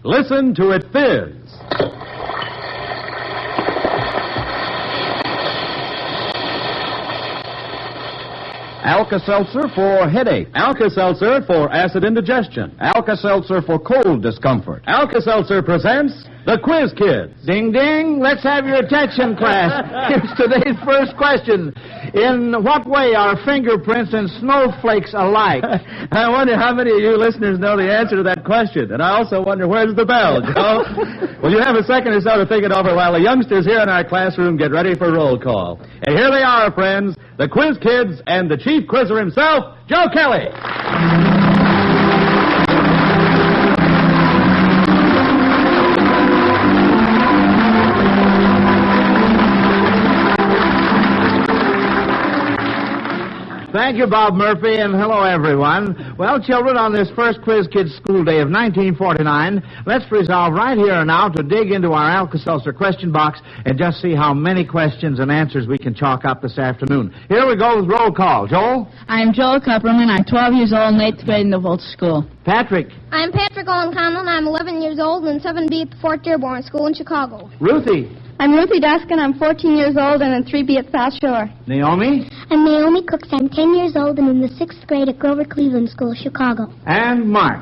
Listen to it fizz. Alka-Seltzer for headache. Alka-Seltzer for acid indigestion. Alka-Seltzer for cold discomfort. Alka-Seltzer presents the Quiz Kids. Ding, ding. Let's have your attention, class. Here's today's first question. In what way are fingerprints and snowflakes alike? I wonder how many of you listeners know the answer to that question. And I also wonder, where's the bell, Joe? Well, you have a second or so to think it over while the youngsters here in our classroom get ready for roll call. And here they are, friends, the Quiz Kids and the chief quizzer himself, Joe Kelly. Thank you, Bob Murphy, and hello, everyone. Well, children, on this first Quiz Kids school day of 1949, let's resolve right here and now to dig into our Alka-Seltzer question box and just see how many questions and answers we can chalk up this afternoon. Here we go with roll call. Joel? I'm Joel Kupperman. I'm 12 years old and 8th grade in the Volt School. Patrick? I'm Patrick Owen Conlon. I'm 11 years old and in 7B at the Fort Dearborn School in Chicago. Ruthie? I'm Ruthie Duskin. I'm 14 years old and in 3B at South Shore. Naomi? I'm Naomi Cooks. I'm 10 years old and in the 6th grade at Grover Cleveland School, Chicago. And Mark?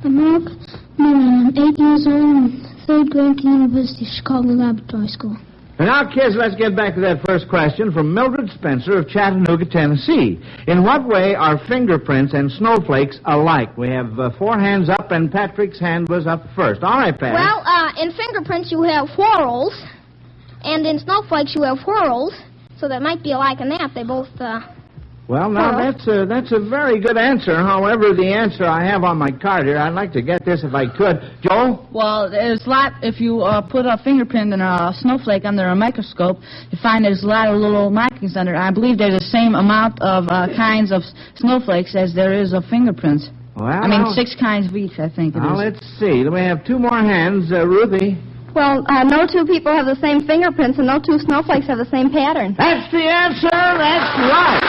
I'm Mark Newman. I'm 8 years old and 3rd grade at the University of Chicago Laboratory School. And now, kids, let's get back to that first question from Mildred Spencer of Chattanooga, Tennessee. In what way are fingerprints and snowflakes alike? We have 4 hands up, and Patrick's hand was up first. All right, Patrick. Well, in fingerprints you have whorls, and in snowflakes you have whirls, so that might be alike in that. They both, Well, now, that's a very good answer. However, the answer I have on my card here, I'd like to get this if I could. Joel? Well, there's a lot, if you put a fingerprint and a snowflake under a microscope, you find there's a lot of little markings under it. I believe there's the same amount of kinds of snowflakes as there is of fingerprints. Well, 6 kinds of each, I think it now, is. let's see. We have 2 more hands. Ruthie? Well, no two people have the same fingerprints and no two snowflakes have the same pattern. That's the answer. That's right.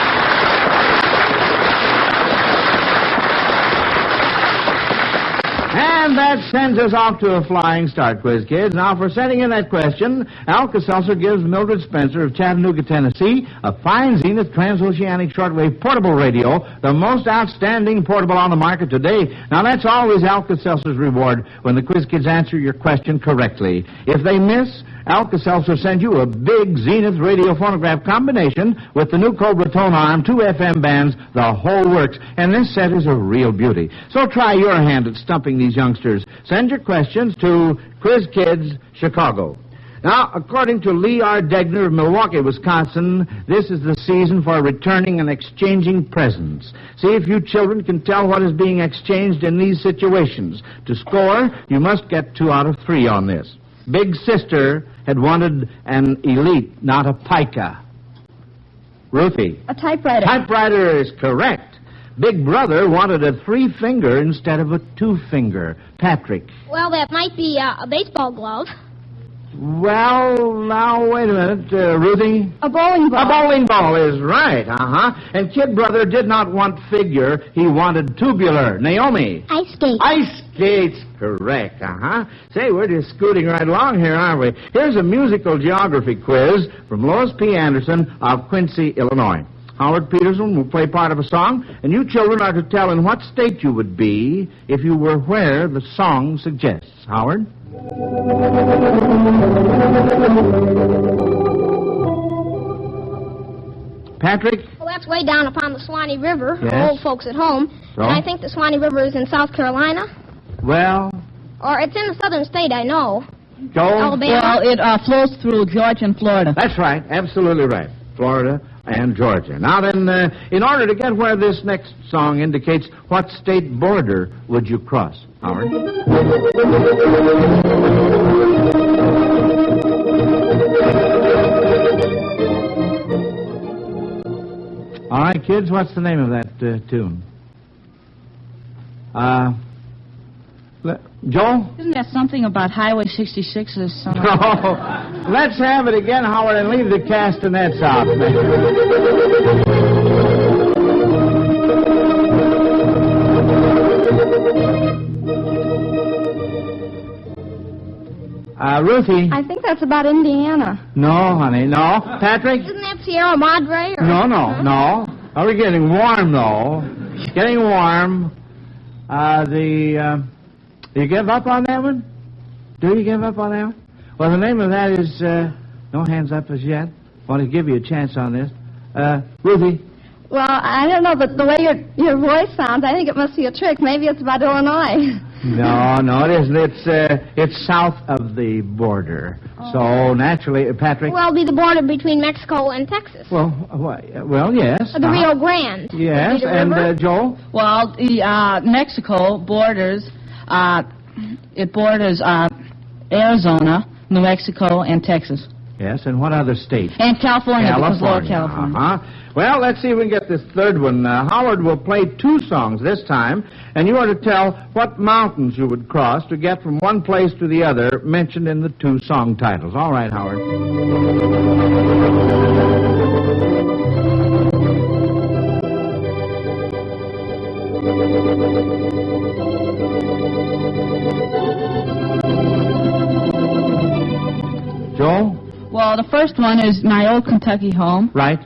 And that sends us off to a flying start, Quiz Kids. Now, for sending in that question, Alka-Seltzer gives Mildred Spencer of Chattanooga, Tennessee, a fine Zenith transoceanic shortwave portable radio, the most outstanding portable on the market today. Now, that's always Alka-Seltzer's reward when the Quiz Kids answer your question correctly. If they miss, Alka-Seltzer sends you a big Zenith radio phonograph combination with the new Cobra tone arm, 2 FM bands, the whole works. And this set is a real beauty. So try your hand at stumping these youngsters. Send your questions to Quiz Kids, Chicago. Now, according to Lee R. Degner of Milwaukee, Wisconsin, this is the season for returning and exchanging presents. See if you children can tell what is being exchanged in these situations. To score, you must get 2 out of 3 on this. Big Sister had wanted an Elite, not a Pica. Ruthie? A typewriter. Typewriter is correct. Big Brother wanted a 3-finger instead of a 2-finger. Patrick? well, that might be a baseball glove. Well, now, wait a minute. Ruthie? A bowling ball. A bowling ball is right, And Kid Brother did not want figure. He wanted tubular. Naomi? Ice skates. Ice skates, correct, Say, we're just scooting right along here, aren't we? Here's a musical geography quiz from Lois P. Anderson of Quincy, Illinois. Howard Peterson will play part of a song, and you children are to tell in what state you would be if you were where the song suggests. Howard? Patrick? Well, that's way down upon the Swanee River, for Yes. old folks at home. So? And I think the Swanee River is in South Carolina. Well, Or it's in the southern state, I know. Joel? Alabama. Well, it flows through Georgia and Florida. That's right. Absolutely right. Florida and Georgia. Now then, in order to get where this next song indicates, what state border would you cross, Howard? All right, kids, what's the name of that tune? Joel? Isn't that something about Highway 66 or something? Oh, let's have it again, Howard, and leave the castanets out. Ruthie. I think that's about Indiana. No, honey, no. Patrick? Isn't that Sierra Madre? Or... No. Oh, we're getting warm, though. Getting warm. You give up on that one? Do you give up on that one? Well, the name of that is, no hands up as yet. Want to give you a chance on this. Ruthie? Well, I don't know, but the way your voice sounds, I think it must be a trick. Maybe it's about Illinois. No, it isn't. It's south of the border. Oh. So, naturally, Patrick? Well, it'll be the border between Mexico and Texas. Well, yes. The Rio Grande. Yes, and Joel? Well, Mexico borders, it borders Arizona, New Mexico, and Texas. Yes, and what other state? And California. Because Lower California. Uh-huh. Well, let's see if we can get this third one. Howard will play 2 songs this time, and you are to tell what mountains you would cross to get from one place to the other mentioned in the 2 song titles. All right, Howard. Joel? Well, the first one is my old Kentucky home. Right.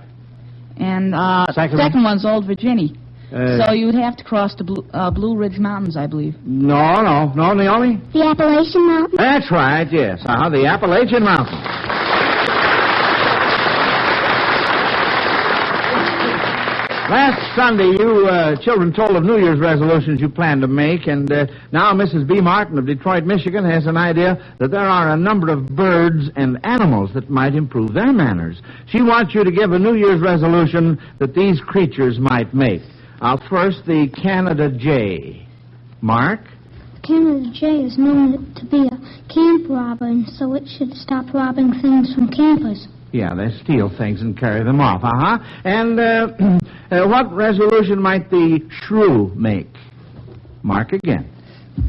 And second one's Old Virginia. So you would have to cross the Blue Ridge Mountains, I believe. No, Naomi? The Appalachian Mountains? That's right, yes. The Appalachian Mountains. Last Sunday, you children told of New Year's resolutions you plan to make, and now Mrs. B. Martin of Detroit, Michigan, has an idea that there are a number of birds and animals that might improve their manners. She wants you to give a New Year's resolution that these creatures might make. First, the Canada Jay. Mark? The Canada Jay is known to be a camp robber, and so it should stop robbing things from campers. Yeah, they steal things and carry them off. And what resolution might the shrew make? Mark again.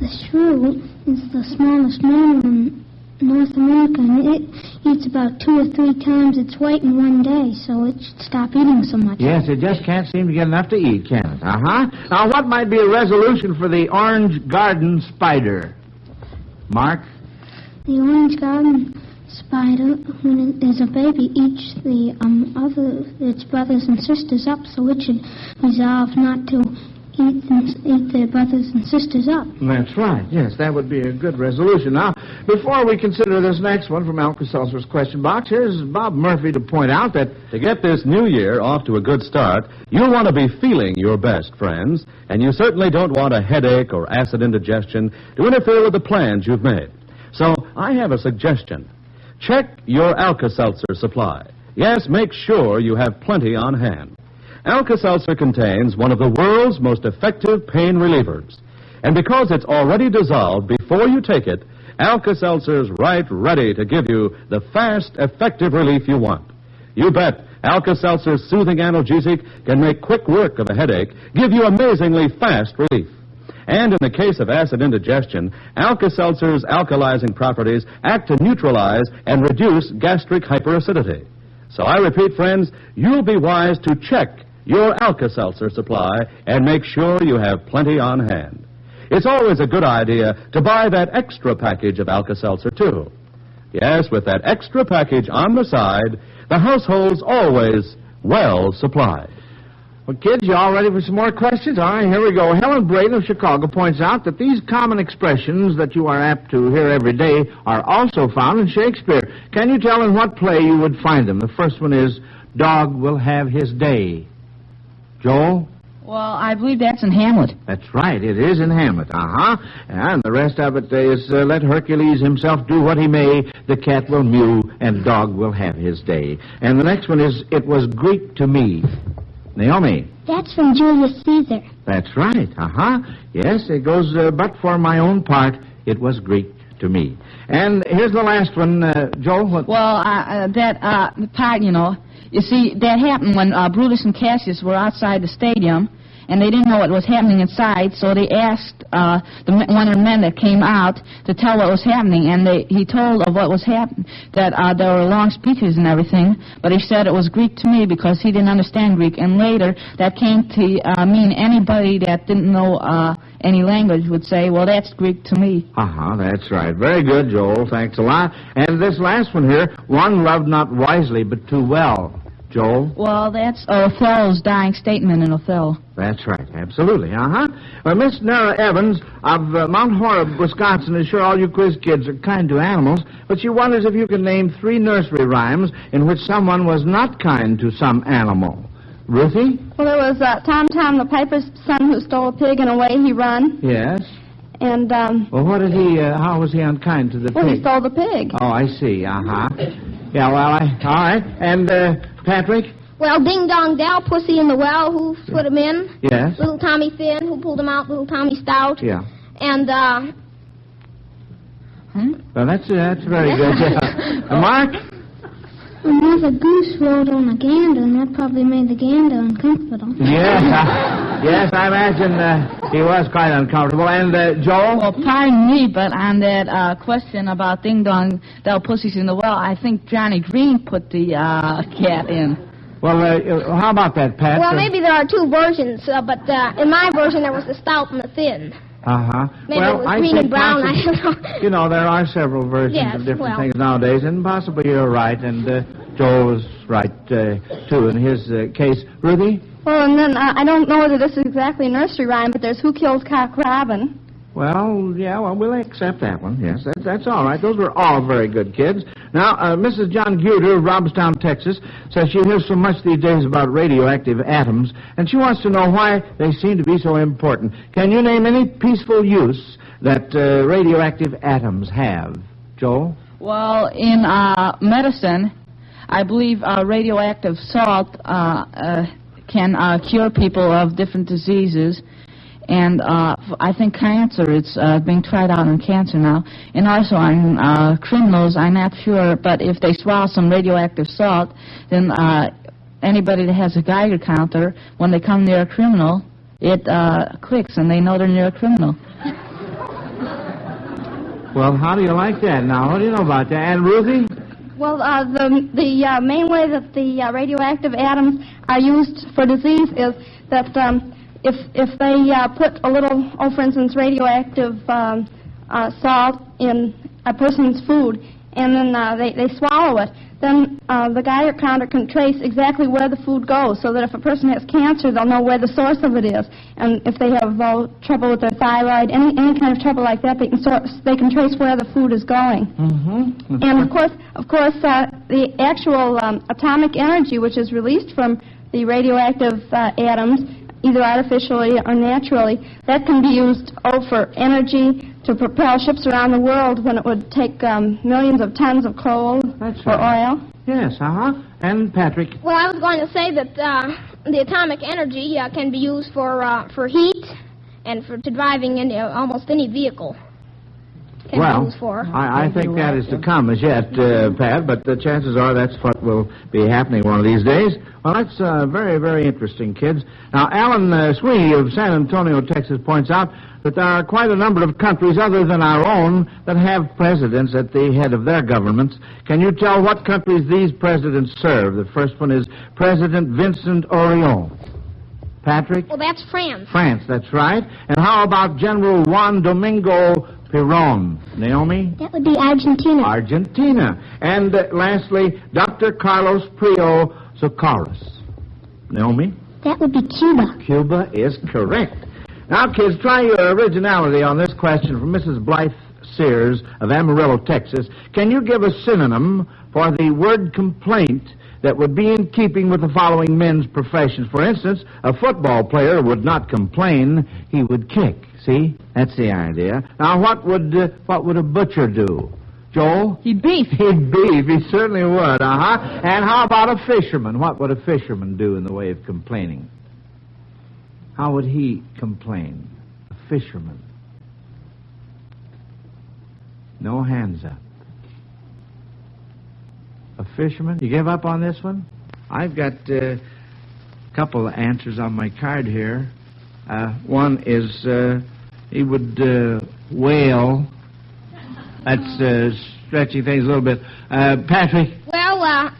The shrew is the smallest mammal in North America, and it eats about 2 or 3 times its weight in one day, so it should stop eating so much. Yes, it just can't seem to get enough to eat, can it? Now, what might be a resolution for the orange garden spider? Mark? The orange garden spider, when it is a baby, eats its brothers and sisters up, so it should resolve not to eat their brothers and sisters up. That's right. Yes, that would be a good resolution. Now, before we consider this next one from Alka-Seltzer's question box, here's Bob Murphy to point out that to get this new year off to a good start, you'll want to be feeling your best, friends, and you certainly don't want a headache or acid indigestion to interfere with the plans you've made. So I have a suggestion. Check your Alka-Seltzer supply. Yes, make sure you have plenty on hand. Alka-Seltzer contains one of the world's most effective pain relievers. And because it's already dissolved before you take it, Alka-Seltzer's right ready to give you the fast, effective relief you want. You bet Alka-Seltzer's soothing analgesic can make quick work of a headache, give you amazingly fast relief. And in the case of acid indigestion, Alka-Seltzer's alkalizing properties act to neutralize and reduce gastric hyperacidity. So I repeat, friends, you'll be wise to check your Alka-Seltzer supply and make sure you have plenty on hand. It's always a good idea to buy that extra package of Alka-Seltzer, too. Yes, with that extra package on the side, the household's always well supplied. Well, kids, you all ready for some more questions? All right, here we go. Helen Braden of Chicago points out that these common expressions that you are apt to hear every day are also found in Shakespeare. Can you tell in what play you would find them? The first one is, Dog Will Have His Day. Joel? Well, I believe that's in Hamlet. That's right, it is in Hamlet. And the rest of it is, let Hercules himself do what he may, the cat will mew, and dog will have his day. And the next one is, It Was Greek to Me. Naomi? That's from Julius Caesar. That's right. Yes, it goes, but for my own part, it was Greek to me. And here's the last one, Joel. What? Well, the part, you see, that happened when Brutus and Cassius were outside the stadium, and they didn't know what was happening inside, so they asked one of the men that came out to tell what was happening, and he told of what was happening, that there were long speeches and everything, but he said it was Greek to me because he didn't understand Greek, and later that came to mean anybody that didn't know any language would say, well, that's Greek to me. That's right. Very good, Joel. Thanks a lot. And this last one here, one loved not wisely, but too well. Joel? Well, that's Othello's dying statement in Othello. That's right. Absolutely. Well, Miss Nora Evans of Mount Horeb, Wisconsin, is sure all you quiz kids are kind to animals, but she wonders if you can name 3 nursery rhymes in which someone was not kind to some animal. Ruthie? Well, there was Tom the piper's son who stole a pig and away he run. Yes. And, well, what did he, how was he unkind to the pig? Well, he stole the pig. Oh, I see. Yeah, well, all right. And, Patrick? Well, Ding Dong Dell, Pussy in the Well, who put him in. Yes. Little Tommy Thin, who pulled him out. Little Tommy Stout. Yeah. And, Well, that's very good. Yeah. Mark? Another goose rode on a gander, and that probably made the gander uncomfortable. Yes, I imagine he was quite uncomfortable. And, Joel? Well, pardon me, but on that question about Ding Dong Dell Pussies in the Well, I think Johnny Green put the cat in. Well, how about that, Pat? well, maybe there are 2 versions, but in my version there was the stout and the thin. Maybe well, it was green and brown. I don't know. You know, there are several versions of different things nowadays, and possibly you're right, and Joel was right, too, in his case. Ruthie? Well, and then I don't know whether this is exactly a nursery rhyme, but there's Who Killed Cock Robin? Well, yeah, we'll accept that one. Yes, that's all right. Those were all very good kids. Now, Mrs. John Guter of Robstown, Texas, says she hears so much these days about radioactive atoms, and she wants to know why they seem to be so important. Can you name any peaceful use that radioactive atoms have? Joel? Well, in medicine, I believe radioactive salt can cure people of different diseases. And I think cancer, it's being tried out on cancer now. And also on criminals, I'm not sure, but if they swallow some radioactive salt, then anybody that has a Geiger counter, when they come near a criminal, it clicks and they know they're near a criminal. Well, how do you like that now? What do you know about that? And Ruthie? Well, the main way that the radioactive atoms are used for disease is that if they put a little, for instance, radioactive salt in a person's food, and then they swallow it, then the Geiger counter can trace exactly where the food goes, so that if a person has cancer, they'll know where the source of it is. And if they have trouble with their thyroid, any kind of trouble like that, they can trace where the food is going. Mm-hmm. And of course, the actual atomic energy, which is released from the radioactive atoms, either artificially or naturally, that can be used for energy to propel ships around the world when it would take millions of tons of coal or oil. Yes, And Patrick? Well, I was going to say that the atomic energy can be used for heat and to driving in almost any vehicle. I think that is to come as yet, Pat, but the chances are that's what will be happening one of these days. Well, that's very, very interesting, kids. Now, Alan Sweeney of San Antonio, Texas, points out that there are quite a number of countries other than our own that have presidents at the head of their governments. Can you tell what countries these presidents serve? The first one is President Vincent Auriol. Patrick? Well, that's France. France, that's right. And how about General Juan Domingo Perón? Naomi? That would be Argentina. Argentina. And lastly, Dr. Carlos Prio Socorros. Naomi? That would be Cuba. Cuba is correct. Now, kids, try your originality on this question from Mrs. Blythe Sears of Amarillo, Texas. Can you give a synonym for the word complaint that would be in keeping with the following men's professions? For instance, a football player would not complain, he would kick. See? That's the idea. Now, what would a butcher do? Joel? He'd beef. He'd beef. He certainly would, And how about a fisherman? What would a fisherman do in the way of complaining? How would he complain? A fisherman. No hands up. A fisherman? You give up on this one? I've got a couple of answers on my card here. One is he would wail. That's stretching things a little bit. Patrick? Well,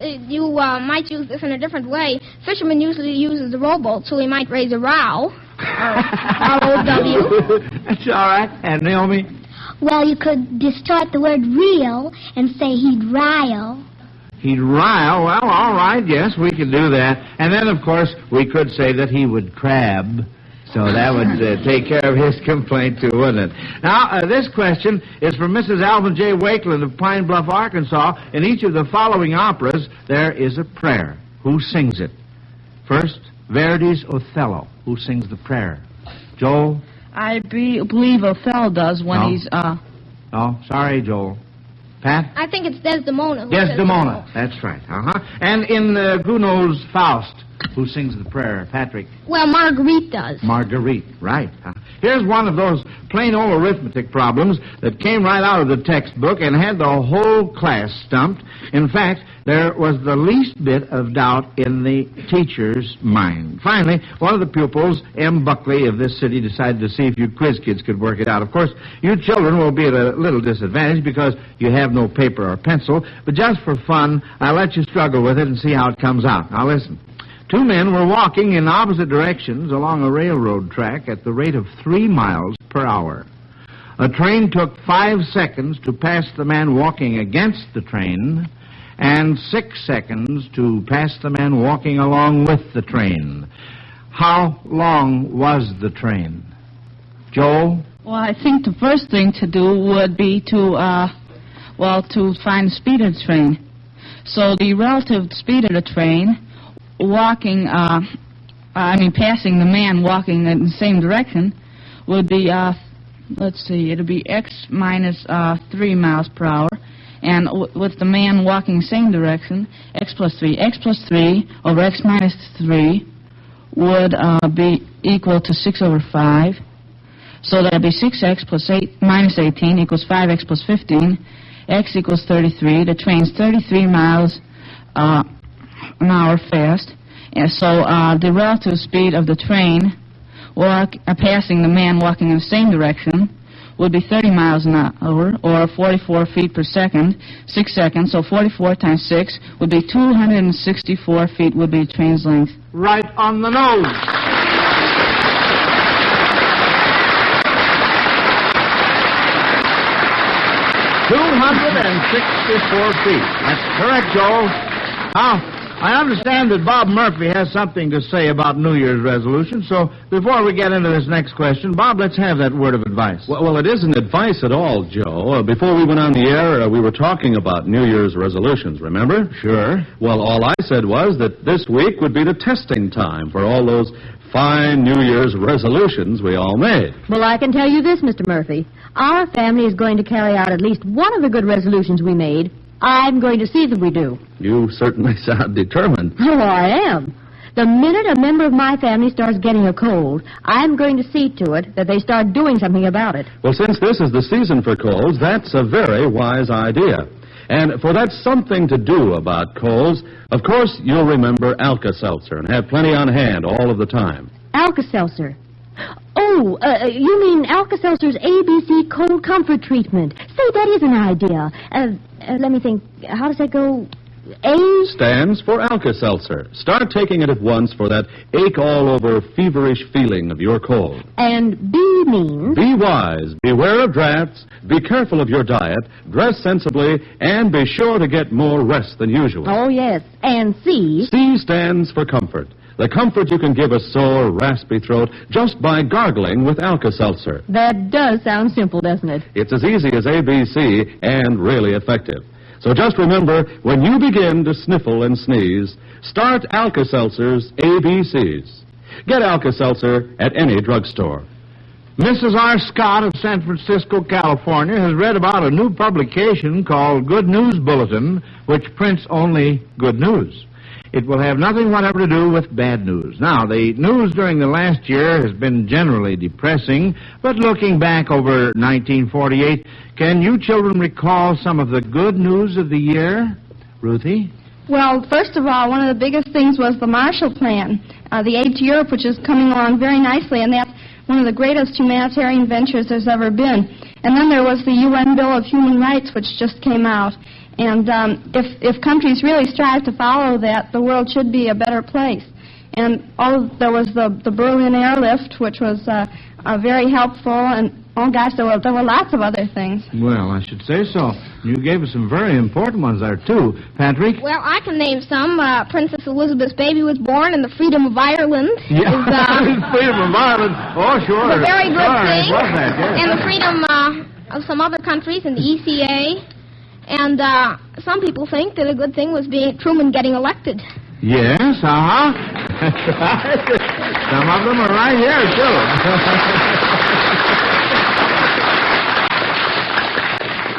you might use this in a different way. Fisherman usually uses the rowboat, so he might raise a row. R-O-W. That's all right. And Naomi? Well, you could distort the word real and say he'd rile. He'd rile? Well, all right, yes, we could do that. And then, of course, we could say that he would crab. So that would take care of his complaint, too, wouldn't it? Now, this question is from Mrs. Alvin J. Wakeland of Pine Bluff, Arkansas. In each of the following operas, there is a prayer. Who sings it? First, Verdi's Othello. Who sings the prayer? Joel? I believe Othello does when he's... Oh, sorry, Joel. Pat? I think it's Desdemona. Desdemona. That's right. And in Gounod's Faust, who sings the prayer? Patrick? Well, Marguerite does. Marguerite, right. Here's one of those plain old arithmetic problems that came right out of the textbook and had the whole class stumped. In fact, there was the least bit of doubt in the teacher's mind. Finally, one of the pupils, M. Buckley of this city, decided to see if you quiz kids could work it out. Of course, you children will be at a little disadvantage because you have no paper or pencil, but just for fun, I'll let you struggle with it and see how it comes out. Now listen. Two men were walking in opposite directions along a railroad track at the rate of 3 miles per hour. A train took 5 seconds to pass the man walking against the train and 6 seconds to pass the man walking along with the train. How long was the train? Joel? Well, I think the first thing to do would be to find the speed of the train. So the relative speed of the train, passing the man walking in the same direction, would be, it'll be x minus 3 miles per hour. And with the man walking the same direction, x plus 3. X plus 3 over x minus 3 would be equal to 6 over 5. So that would be 6x plus 8 minus 18 equals 5x plus 15. X equals 33. The train's 33 miles an hour fast. And so the relative speed of the train passing the man walking in the same direction would be 30 miles an hour, or 44 feet per second, 6 seconds. So 44 times 6 would be 264 feet would be the train's length. Right on the nose. $264 feet. That's correct, Joel. Now, I understand that Bob Murphy has something to say about New Year's resolutions, so before we get into this next question, Bob, let's have that word of advice. Well, it isn't advice at all, Joe. Before we went on the air, we were talking about New Year's resolutions, remember? Sure. Well, all I said was that this week would be the testing time for all those fine New Year's resolutions we all made. Well, I can tell you this, Mr. Murphy. Our family is going to carry out at least one of the good resolutions we made. I'm going to see that we do. You certainly sound determined. Oh, I am. The minute a member of my family starts getting a cold, I'm going to see to it that they start doing something about it. Well, since this is the season for colds, that's a very wise idea. And for that something to do about colds, of course, you'll remember Alka-Seltzer and have plenty on hand all of the time. Alka-Seltzer? Oh, you mean Alka-Seltzer's ABC cold comfort treatment. Say, that is an idea. Let me think. How does that go? A stands for Alka-Seltzer. Start taking it at once for that ache-all-over feverish feeling of your cold. And B means? Be wise. Beware of drafts. Be careful of your diet. Dress sensibly. And be sure to get more rest than usual. Oh, yes. And C? C stands for comfort. The comfort you can give a sore, raspy throat just by gargling with Alka-Seltzer. That does sound simple, doesn't it? It's as easy as ABC and really effective. So just remember, when you begin to sniffle and sneeze, start Alka-Seltzer's ABCs. Get Alka-Seltzer at any drugstore. Mrs. R. Scott of San Francisco, California, has read about a new publication called Good News Bulletin, which prints only good news. It will have nothing whatever to do with bad news. Now, the news during the last year has been generally depressing, but looking back over 1948, can you children recall some of the good news of the year? Ruthie? Well, first of all, one of the biggest things was the Marshall Plan. the Aid to Europe, which is coming along very nicely, and that's one of the greatest humanitarian ventures there's ever been. And then there was the UN Bill of Human Rights, which just came out. And if countries really strive to follow that, the world should be a better place. And there was the Berlin airlift, which was very helpful, and oh gosh, there were lots of other things. Well, I should say so. You gave us some very important ones there, too. Patrick? Well, I can name some. Princess Elizabeth's baby was born, and the freedom of Ireland Yeah, is... freedom of Ireland. Oh, sure. A very good thing. Was that, yes. And the freedom of some other countries in the ECA. And some people think that a good thing was Truman getting elected. Yes, uh-huh. Some of them are right here, too.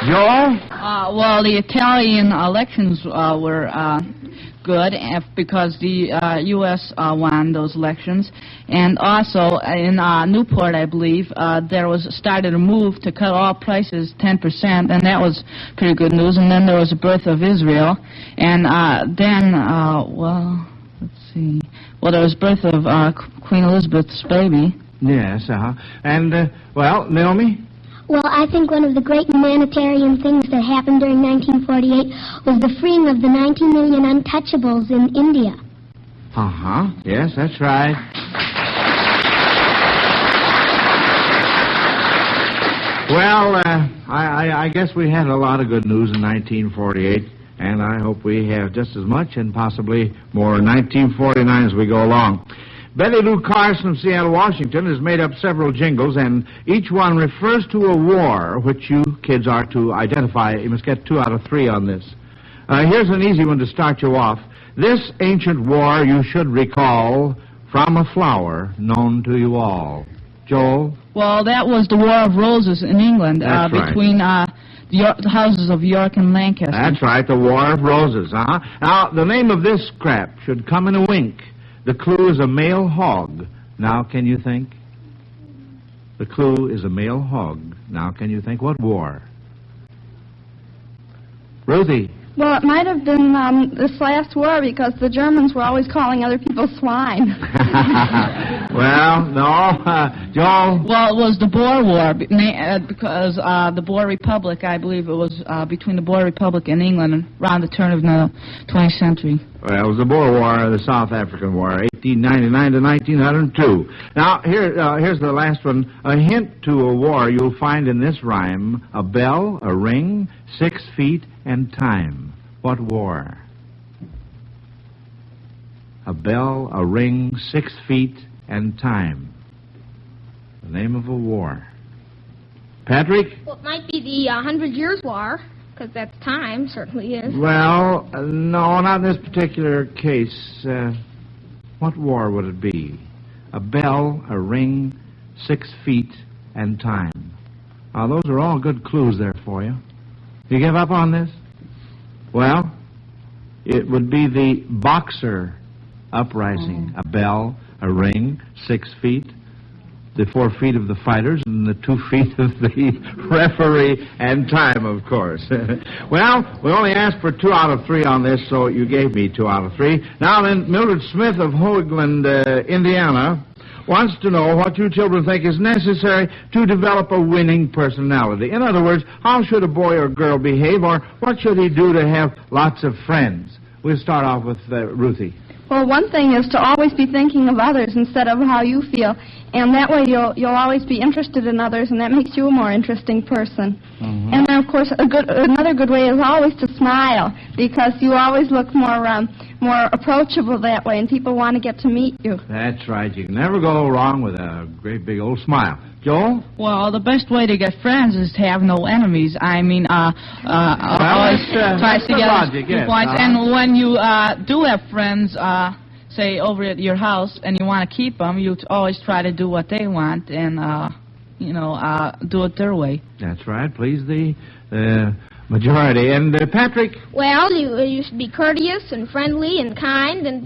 Joel? Well, the Italian elections were good because the U.S. won those elections. And also in Newport, I believe, there was started a move to cut all prices 10%, and that was pretty good news. And then there was the birth of Israel. And then, let's see. Well, there was birth of Queen Elizabeth's baby. Yes, uh-huh. And, Naomi? Well, I think one of the great humanitarian things that happened during 1948 was the freeing of the 19 million untouchables in India. Uh-huh. Yes, that's right. Well, I guess we had a lot of good news in 1948, and I hope we have just as much and possibly more in 1949 as we go along. Betty Lou Carson of Seattle, Washington, has made up several jingles, and each one refers to a war which you kids are to identify. You must get 2 out of 3 on this. Here's an easy one to start you off. This ancient war you should recall from a flower known to you all. Joel? Well, that was the War of Roses in England between the houses of York and Lancaster. That's right, the War of Roses. Now, the name of this scrap should come in a wink. The clue is a male hog. Now, can you think? The clue is a male hog. Now, can you think what war? Ruthie. Well, it might have been this last war because the Germans were always calling other people swine. Well, no. Joel? Well, it was the Boer War because the Boer Republic, I believe it was between the Boer Republic and England around the turn of the 20th century. Well, it was the Boer War, the South African War, 1899 to 1902. Now, here's the last one. A hint to a war you'll find in this rhyme: a bell, a ring, 6 feet, and time. What war? A bell, a ring, 6 feet, and time. The name of a war. Patrick? Well, it might be the 100 Years' War, because that's time, certainly is. Well, no, not in this particular case. What war would it be? A bell, a ring, 6 feet, and time. Now, those are all good clues there for you. You give up on this? Well, it would be the Boxer Uprising. A bell, a ring, 6 feet, the 4 feet of the fighters, and the 2 feet of the referee, and time, of course. Well, we only asked for 2 out of 3 on this, so you gave me 2 out of 3. Now then, Mildred Smith of Hoagland, Indiana, wants to know what you children think is necessary to develop a winning personality. In other words, how should a boy or girl behave, or what should he do to have lots of friends? We'll start off with Ruthie. Well, one thing is to always be thinking of others instead of how you feel, and that way you'll always be interested in others, and that makes you a more interesting person. Mm-hmm. And then, of course, another good way is always to smile, because you always look more approachable that way, and people want to get to meet you. That's right. You can never go wrong with a great big old smile. Joel? Well, the best way to get friends is to have no enemies. I mean, always try to get logic, yes. points. And when you do have friends, say over at your house, and you want to keep them, you always try to do what they want and, do it their way. That's right. Please the majority. And Patrick? Well, you should be courteous and friendly and kind, and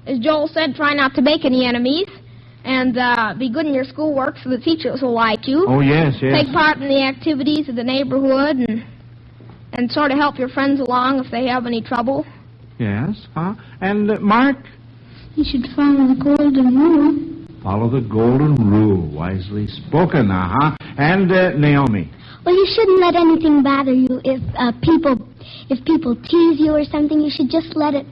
as Joel said, try not to make any enemies. And be good in your schoolwork so the teachers will like you. Oh, yes, yes. Take part in the activities of the neighborhood and sort of help your friends along if they have any trouble. Yes. And Mark? You should follow the golden rule. Follow the golden rule. Wisely spoken, And, Naomi? Well, you shouldn't let anything bother you. If people tease you or something, you should just let it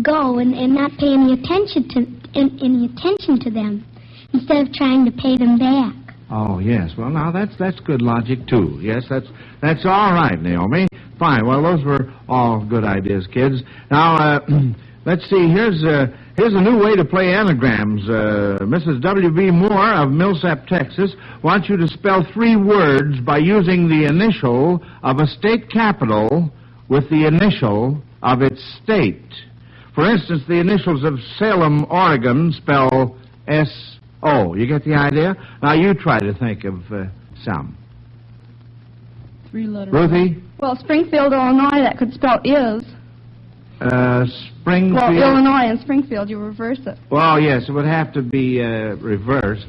go and not pay any attention to them instead of trying to pay them back. Oh, yes. Well, now, that's good logic, too. Yes, that's all right, Naomi. Fine. Well, those were all good ideas, kids. Now, let's see. Here's a new way to play anagrams. Mrs. W.B. Moore of Millsap, Texas, wants you to spell 3 words by using the initial of a state capital with the initial of its state. For instance, the initials of Salem, Oregon spell S-O. You get the idea? Now, you try to think of some. 3 letters. Ruthie? Well, Springfield, Illinois, that could spell is. Springfield. Well, Illinois and Springfield, you reverse it. Well, yes, it would have to be reversed.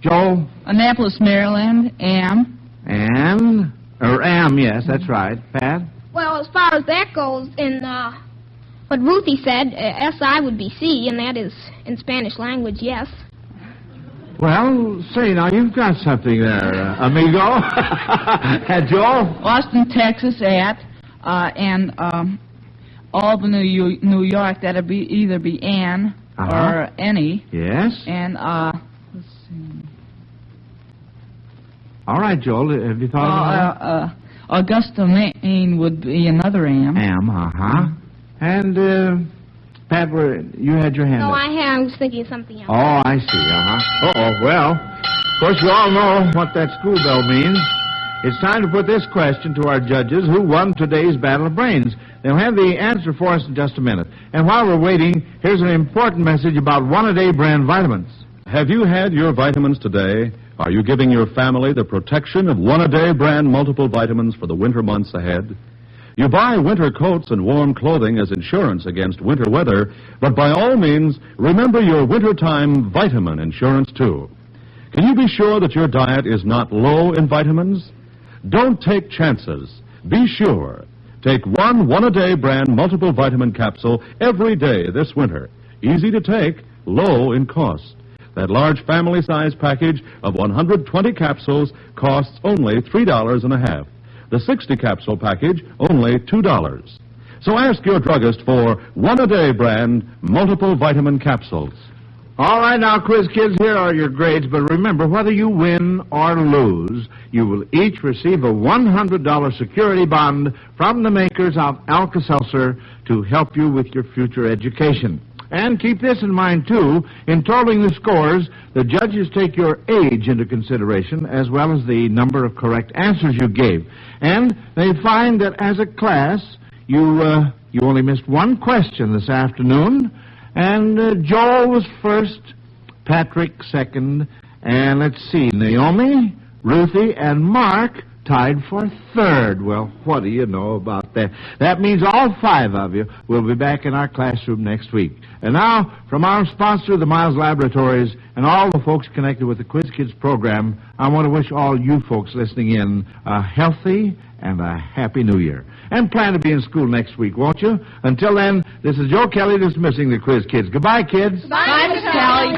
Joel? Annapolis, Maryland, Am. Am, yes, that's right. Pat? Well, as far as that goes, in what Ruthie said, S-I would be C, and that is, in Spanish language, yes. Well, say, now, you've got something there, amigo. Joel? Austin, Texas, and Albany, New York, that'd be either be Ann or any. Yes. And, let's see. All right, Joel, have you thought about that? Augusta, Maine would be another Am. Am, And, Pat, you had your hand up. I was thinking of something else. Oh, I see, Well, of course, you all know what that school bell means. It's time to put this question to our judges: who won today's Battle of Brains? They'll have the answer for us in just a minute. And while we're waiting, here's an important message about one-a-day brand vitamins. Have you had your vitamins today? Are you giving your family the protection of one-a-day brand multiple vitamins for the winter months ahead? You buy winter coats and warm clothing as insurance against winter weather, but by all means, remember your wintertime vitamin insurance, too. Can you be sure that your diet is not low in vitamins? Don't take chances. Be sure. Take one-a-day brand multiple vitamin capsule every day this winter. Easy to take, low in cost. That large family-size package of 120 capsules costs only $3.50. The 60-capsule package, only $2. So ask your druggist for one-a-day brand multiple vitamin capsules. All right, now, quiz kids, here are your grades. But remember, whether you win or lose, you will each receive a $100 security bond from the makers of Alka-Seltzer to help you with your future education. And keep this in mind, too. In totaling the scores, the judges take your age into consideration, as well as the number of correct answers you gave. And they find that as a class, you only missed one question this afternoon. And Joel was first, Patrick second, and let's see, Naomi, Ruthie, and Mark tied for third. Well, what do you know about that? That means all 5 of you will be back in our classroom next week. And now, from our sponsor, the Miles Laboratories, and all the folks connected with the Quiz Kids program, I want to wish all you folks listening in a healthy and a happy New Year. And plan to be in school next week, won't you? Until then, this is Joe Kelly dismissing the Quiz Kids. Goodbye, kids. Bye, Mr. Kelly.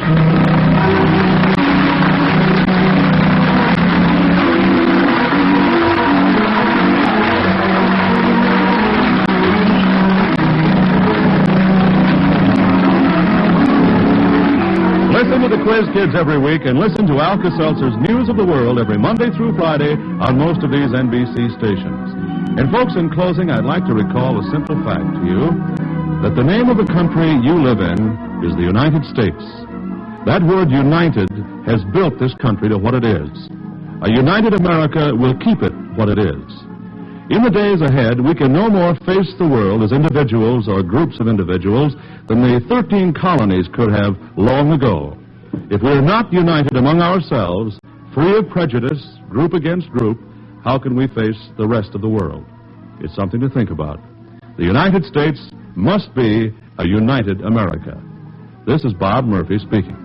Listen to the Quiz Kids every week and listen to Alka-Seltzer's News of the World every Monday through Friday on most of these NBC stations. And folks, in closing, I'd like to recall a simple fact to you, that the name of the country you live in is the United States. That word united has built this country to what it is. A united America will keep it what it is. In the days ahead, we can no more face the world as individuals or groups of individuals than the 13 colonies could have long ago. If we're not united among ourselves, free of prejudice, group against group, how can we face the rest of the world? It's something to think about. The United States must be a united America. This is Bob Murphy speaking.